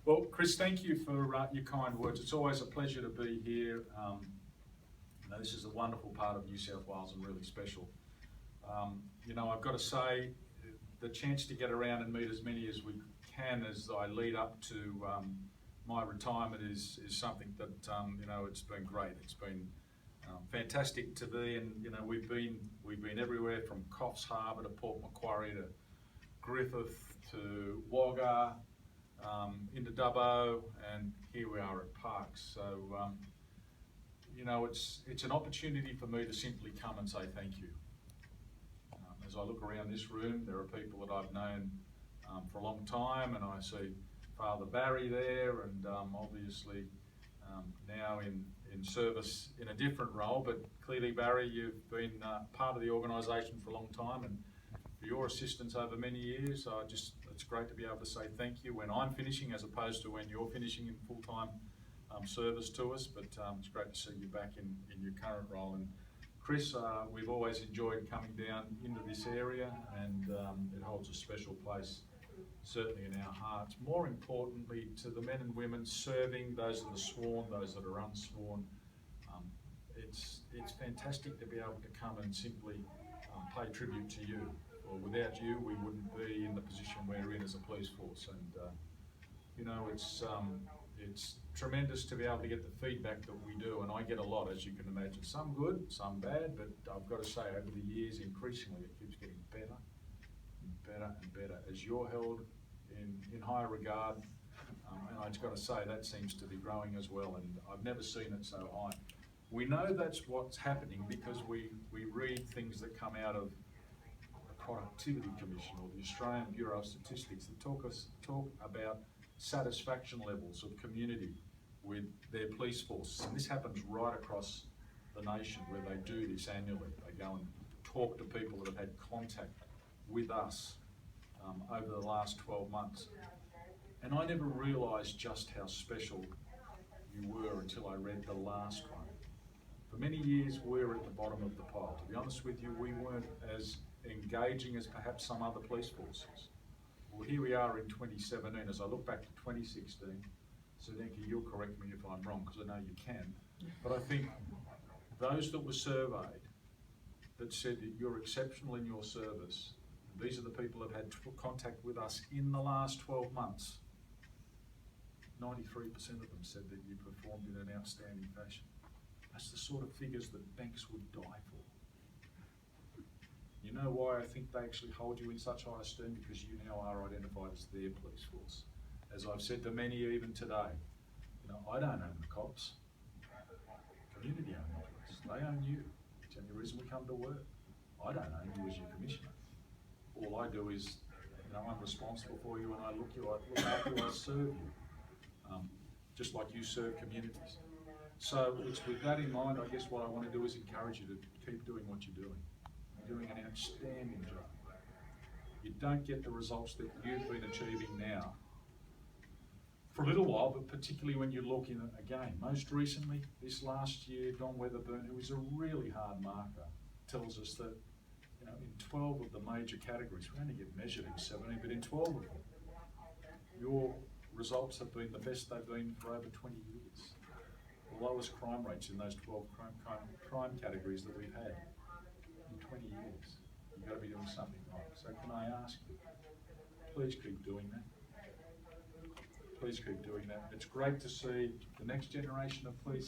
Well, Chris, thank you for your kind words. It's always a pleasure to be here. This is a wonderful part of New South Wales and really special. I've got to say, the chance to get around and meet as many as we can as I lead up to my retirement is something that, it's been great. It's been fantastic to be, and we've been everywhere from Coffs Harbour to Port Macquarie to Griffith to Wagga, into Dubbo, and here we are at Parkes. So, it's an opportunity for me to simply come and say thank you. As I look around this room, there are people that I've known for a long time, and I see Father Barry there, and obviously now in service in a different role, but clearly, Barry, you've been part of the organisation for a long time, and for your assistance over many years. It's great to be able to say thank you when I'm finishing, as opposed to when you're finishing in full-time service to us. But it's great to see you back in your current role. And Chris, we've always enjoyed coming down into this area, and it holds a special place, certainly in our hearts. More importantly, to the men and women serving, those that are sworn, those that are unsworn. It's fantastic to be able to come and simply pay tribute to you. Well, without you, we wouldn't be in the position we're in as a police force. And it's tremendous to be able to get the feedback that we do, and I get a lot, as you can imagine. Some good, some bad, but I've got to say, over the years, increasingly, it keeps getting better and better and better as you're held in higher regard. And I've got to say, that seems to be growing as well, and I've never seen it so high. We know that's what's happening because we read things that come out of the Productivity Commission or the Australian Bureau of Statistics that talk about satisfaction levels of community with their police forces. And this happens right across the nation where they do this annually. They go and talk to people that have had contact with us over the last 12 months. And I never realised just how special you were until I read the last one. For many years, we were at the bottom of the pile. To be honest with you, we weren't as engaging as perhaps some other police forces. Well, here we are in 2017. As I look back to 2016, Zdenka, you'll correct me if I'm wrong, because I know you can, but I think those that were surveyed that said that you're exceptional in your service, these are the people that had contact with us in the last 12 months, 93% of them said that you performed in an outstanding fashion. That's the sort of figures that banks would die for. You know why I think they actually hold you in such high esteem? Because you now are identified as their police force. As I've said to many even today, I don't own the cops. Community own the police. They own you. It's the only reason we come to work. I don't own you as your commissioner. All I do is, I'm responsible for you, and I look after you, I serve you. Just like you serve communities. So it's with that in mind, I guess what I want to do is encourage you to keep doing what you're doing. You're doing an outstanding job. You don't get the results that you've been achieving now for a little while, but particularly when you look in again. Most recently, this last year, Don Weatherburn, who is a really hard marker, tells us that in 12 of the major categories, we only get measured in 17, but in 12 of them, your results have been the best they've been for over 20 years. The lowest crime rates in those 12 crime categories that we've had in 20 years. You've got to be doing something right. So can I ask you, please keep doing that. Please keep doing that. It's great to see the next generation of police